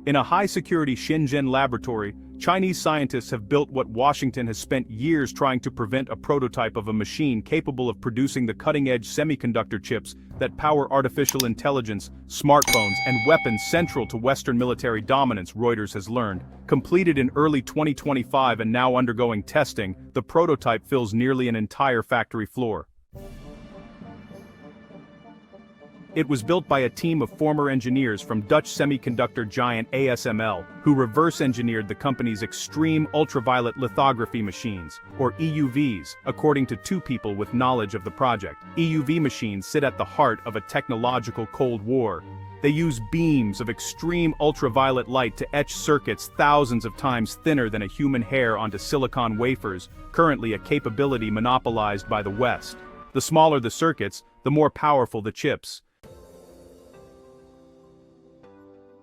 In a high-security Shenzhen laboratory, Chinese scientists have built what Washington has spent years trying to prevent: a prototype of a machine capable of producing the cutting-edge semiconductor chips that power artificial intelligence, smartphones, and weapons central to Western military dominance, Reuters has learned. Completed in early 2025 and now undergoing testing, the prototype fills nearly an entire factory floor. It was built by a team of former engineers from Dutch semiconductor giant ASML, who reverse-engineered the company's extreme ultraviolet lithography machines, or EUVs, according to two people with knowledge of the project. EUV machines sit at the heart of a technological Cold War. They use beams of extreme ultraviolet light to etch circuits thousands of times thinner than a human hair onto silicon wafers, currently a capability monopolized by the West. The smaller the circuits, the more powerful the chips.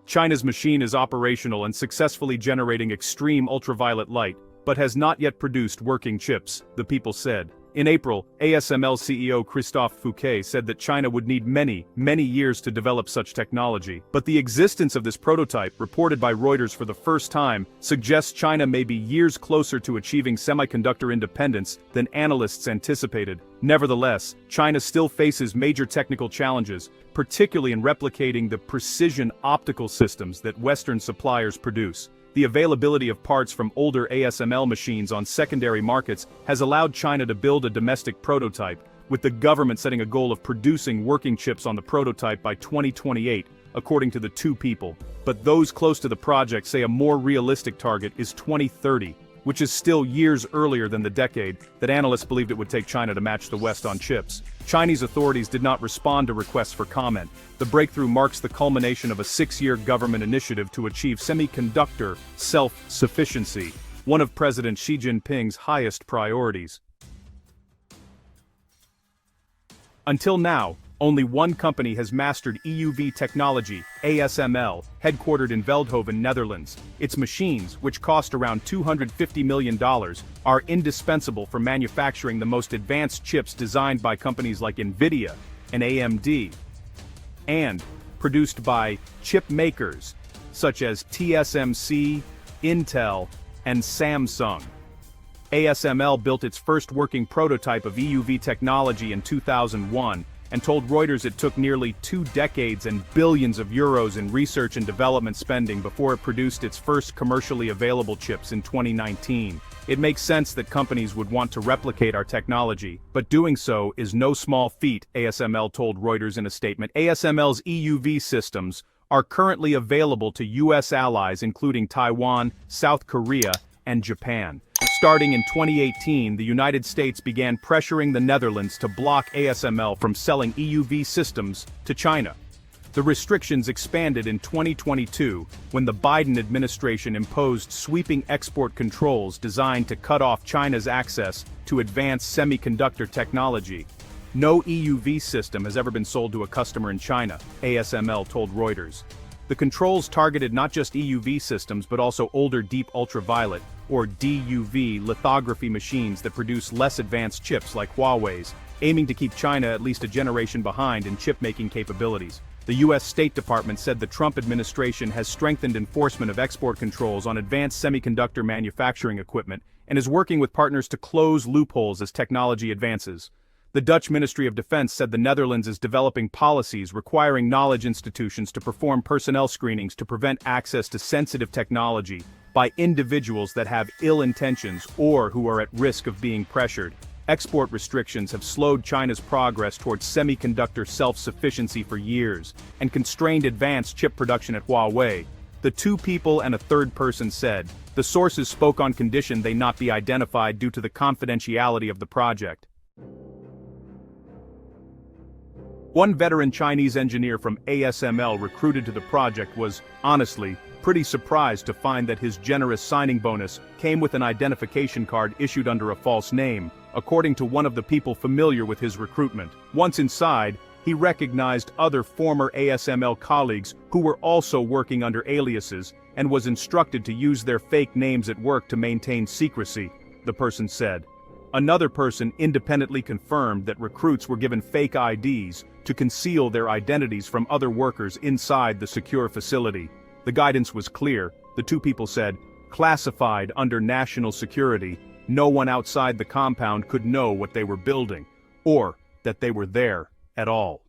China's machine is operational and successfully generating extreme ultraviolet light, but has not yet produced working chips, the people said. In April, ASML CEO Christophe Fouquet said that China would need many years to develop such technology. But the existence of this prototype, reported by Reuters for the first time, suggests China may be years closer to achieving semiconductor independence than analysts anticipated. Nevertheless, China still faces major technical challenges, particularly in replicating the precision optical systems that Western suppliers produce. The availability of parts from older ASML machines on secondary markets has allowed China to build a domestic prototype, with the government setting a goal of producing working chips on the prototype by 2028, according to the two people. But those close to the project say a more realistic target is 2030, which is still years earlier than the decade that analysts believed it would take China to match the West on chips. Chinese authorities did not respond to requests for comment. The breakthrough marks the culmination of a 6-year government initiative to achieve semiconductor self-sufficiency, one of President Xi Jinping's highest priorities. Until now, only one company has mastered EUV technology, ASML, headquartered in Veldhoven, Netherlands. Its machines, which cost around $250 million, are indispensable for manufacturing the most advanced chips designed by companies like NVIDIA and AMD, and produced by chip makers such as TSMC, Intel, and Samsung. ASML built its first working prototype of EUV technology in 2001, and told Reuters it took nearly 2 decades and billions of euros in research and development spending before it produced its first commercially available chips in 2019. It makes sense that companies would want to replicate our technology, but doing so is no small feat, ASML told Reuters in a statement. ASML's EUV systems are currently available to U.S. allies including Taiwan, South Korea, and Japan. Starting in 2018, the United States began pressuring the Netherlands to block ASML from selling EUV systems to China. The restrictions expanded in 2022 when the Biden administration imposed sweeping export controls designed to cut off China's access to advanced semiconductor technology. No EUV system has ever been sold to a customer in China, ASML told Reuters. The controls targeted not just EUV systems but also older deep ultraviolet, or DUV, lithography machines that produce less advanced chips like Huawei's, aiming to keep China at least a generation behind in chip-making capabilities. The U.S. State Department said the Trump administration has strengthened enforcement of export controls on advanced semiconductor manufacturing equipment and is working with partners to close loopholes as technology advances. The Dutch Ministry of Defense said the Netherlands is developing policies requiring knowledge institutions to perform personnel screenings to prevent access to sensitive technology by individuals that have ill intentions or who are at risk of being pressured. Export restrictions have slowed China's progress towards semiconductor self-sufficiency for years and constrained advanced chip production at Huawei. The two people and a third person said. The sources spoke on condition they not be identified due to the confidentiality of the project. One veteran Chinese engineer from ASML recruited to the project was, honestly, pretty surprised to find that his generous signing bonus came with an identification card issued under a false name, according to one of the people familiar with his recruitment. Once inside, he recognized other former ASML colleagues who were also working under aliases and was instructed to use their fake names at work to maintain secrecy, the person said. Another person independently confirmed that recruits were given fake IDs to conceal their identities from other workers inside the secure facility. The guidance was clear, the two people said, classified under national security. No one outside the compound could know what they were building, or that they were there at all.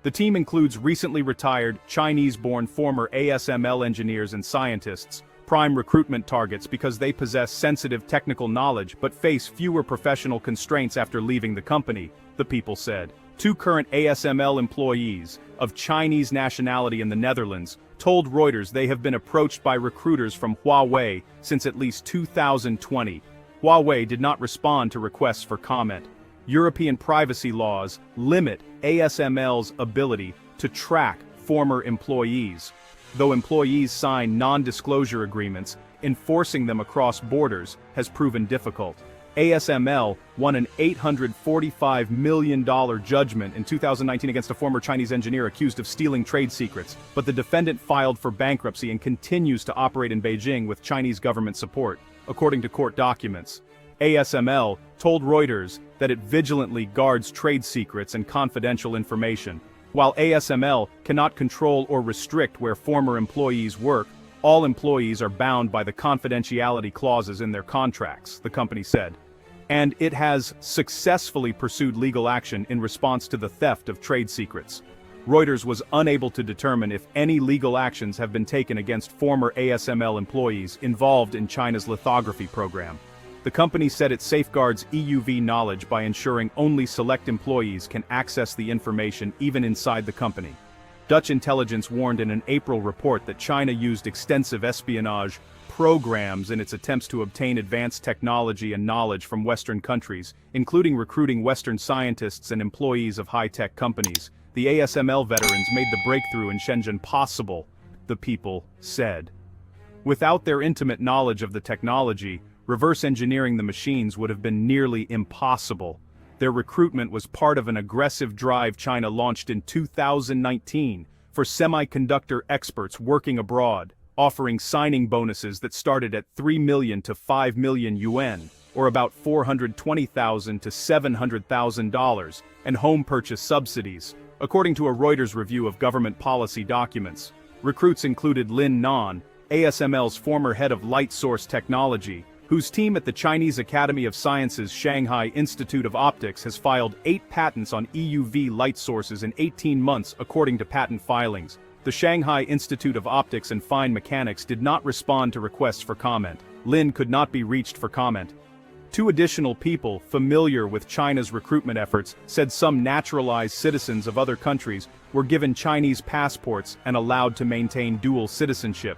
The team includes recently retired, Chinese-born former ASML engineers and scientists, prime recruitment targets because they possess sensitive technical knowledge but face fewer professional constraints after leaving the company, the people said. Two current ASML employees, of Chinese nationality in the Netherlands, told Reuters they have been approached by recruiters from Huawei since at least 2020. Huawei did not respond to requests for comment. European privacy laws limit ASML's ability to track former employees. Though employees sign non-disclosure agreements, enforcing them across borders has proven difficult. ASML won an $845 million judgment in 2019 against a former Chinese engineer accused of stealing trade secrets, but the defendant filed for bankruptcy and continues to operate in Beijing with Chinese government support, according to court documents. ASML told Reuters that it vigilantly guards trade secrets and confidential information. While ASML cannot control or restrict where former employees work, all employees are bound by the confidentiality clauses in their contracts, the company said. And it has successfully pursued legal action in response to the theft of trade secrets. Reuters was unable to determine if any legal actions have been taken against former ASML employees involved in China's lithography program. The company said it safeguards EUV knowledge by ensuring only select employees can access the information even inside the company. Dutch intelligence warned in an April report that China used extensive espionage programs in its attempts to obtain advanced technology and knowledge from Western countries, including recruiting Western scientists and employees of high-tech companies. The ASML veterans made the breakthrough in Shenzhen possible, the people said. Without their intimate knowledge of the technology, reverse engineering the machines would have been nearly impossible. Their recruitment was part of an aggressive drive China launched in 2019 for semiconductor experts working abroad, offering signing bonuses that started at 3 million to 5 million yuan, or about $420,000 to $700,000, and home purchase subsidies, according to a Reuters review of government policy documents. Recruits included Lin Nan, ASML's former head of light source technology, whose team at the Chinese Academy of Sciences Shanghai Institute of Optics has filed 8 patents on EUV light sources in 18 months according to patent filings. The Shanghai Institute of Optics and Fine Mechanics did not respond to requests for comment. Lin could not be reached for comment. Two additional people familiar with China's recruitment efforts said some naturalized citizens of other countries were given Chinese passports and allowed to maintain dual citizenship.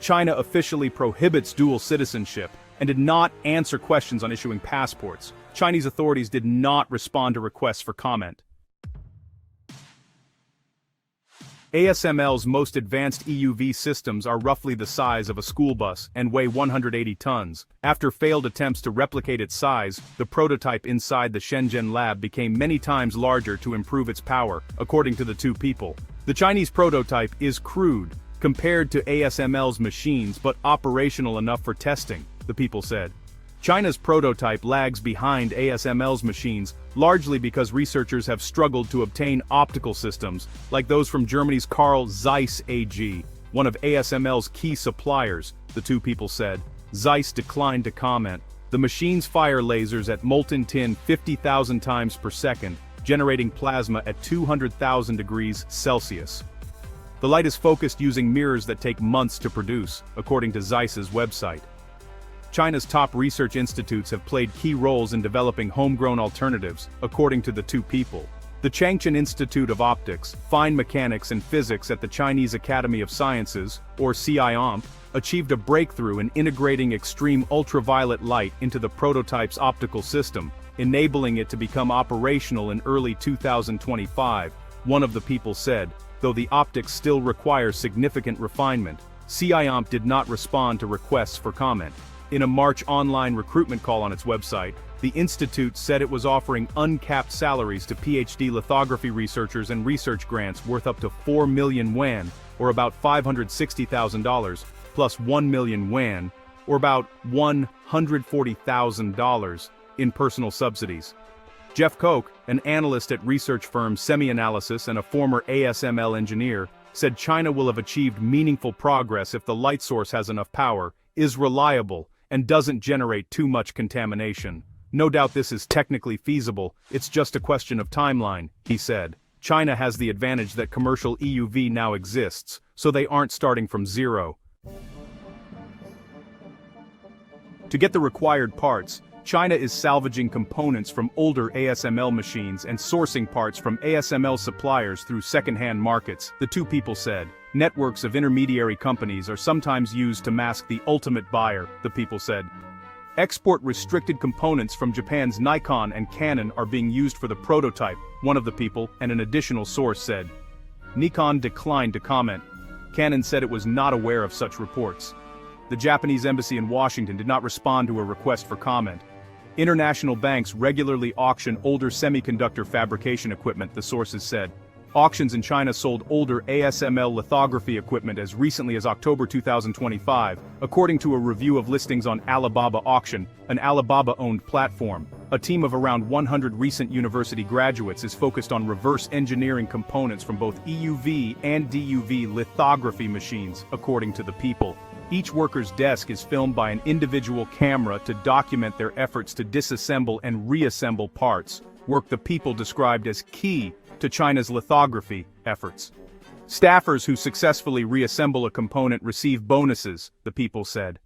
China officially prohibits dual citizenship and did not answer questions on issuing passports. Chinese authorities did not respond to requests for comment. ASML's most advanced EUV systems are roughly the size of a school bus and weigh 180 tons. After failed attempts to replicate its size, the prototype inside the Shenzhen lab became many times larger to improve its power, according to the two people. The Chinese prototype is crude compared to ASML's machines but operational enough for testing, the people said. China's prototype lags behind ASML's machines, largely because researchers have struggled to obtain optical systems, like those from Germany's Carl Zeiss AG, one of ASML's key suppliers, the two people said. Zeiss declined to comment. The machines fire lasers at molten tin 50,000 times per second, generating plasma at 200,000 degrees Celsius. The light is focused using mirrors that take months to produce, according to Zeiss's website. China's top research institutes have played key roles in developing homegrown alternatives, according to the two people. The Changchun Institute of Optics, Fine Mechanics and Physics at the Chinese Academy of Sciences, or CIOMP, achieved a breakthrough in integrating extreme ultraviolet light into the prototype's optical system, enabling it to become operational in early 2025, one of the people said, though the optics still require significant refinement. CIOMP did not respond to requests for comment. In a March online recruitment call on its website, the institute said it was offering uncapped salaries to PhD lithography researchers and research grants worth up to 4 million yuan, or about $560,000, plus 1 million yuan, or about $140,000, in personal subsidies. Jeff Koch, an analyst at research firm SemiAnalysis and a former ASML engineer, said China will have achieved meaningful progress if the light source has enough power, is reliable, and doesn't generate too much contamination. No doubt this is technically feasible, it's just a question of timeline, he said. China has the advantage that commercial EUV now exists, so they aren't starting from zero. To get the required parts, China is salvaging components from older ASML machines and sourcing parts from ASML suppliers through second-hand markets, the two people said. Networks of intermediary companies are sometimes used to mask the ultimate buyer, the people said. Export-restricted components from Japan's Nikon and Canon are being used for the prototype, one of the people and an additional source said. Nikon declined to comment. Canon said it was not aware of such reports. The Japanese embassy in Washington did not respond to a request for comment. International banks regularly auction older semiconductor fabrication equipment, the sources said. Auctions in China sold older ASML lithography equipment as recently as October 2025, according to a review of listings on Alibaba Auction, an Alibaba-owned platform. A team of around 100 recent university graduates is focused on reverse engineering components from both EUV and DUV lithography machines, according to the people. Each worker's desk is filmed by an individual camera to document their efforts to disassemble and reassemble parts, work the people described as key to China's lithography efforts. Staffers who successfully reassemble a component receive bonuses, the people said.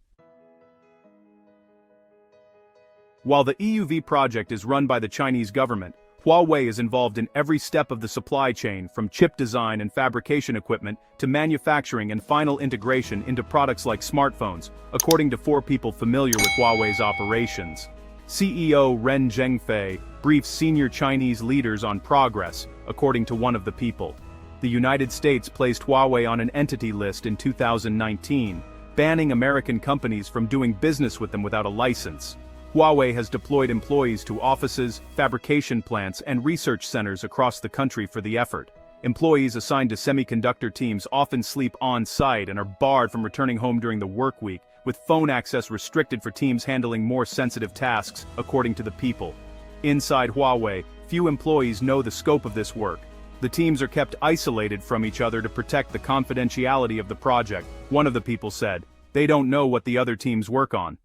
While the EUV project is run by the Chinese government, Huawei is involved in every step of the supply chain, from chip design and fabrication equipment to manufacturing and final integration into products like smartphones, according to four people familiar with Huawei's operations. CEO Ren Zhengfei briefs senior Chinese leaders on progress, according to one of the people. The United States placed Huawei on an entity list in 2019, banning American companies from doing business with them without a license. Huawei has deployed employees to offices, fabrication plants, and research centers across the country for the effort. Employees assigned to semiconductor teams often sleep on-site and are barred from returning home during the work week, with phone access restricted for teams handling more sensitive tasks, according to the people. Inside Huawei, few employees know the scope of this work. The teams are kept isolated from each other to protect the confidentiality of the project, one of the people said. They don't know what the other teams work on.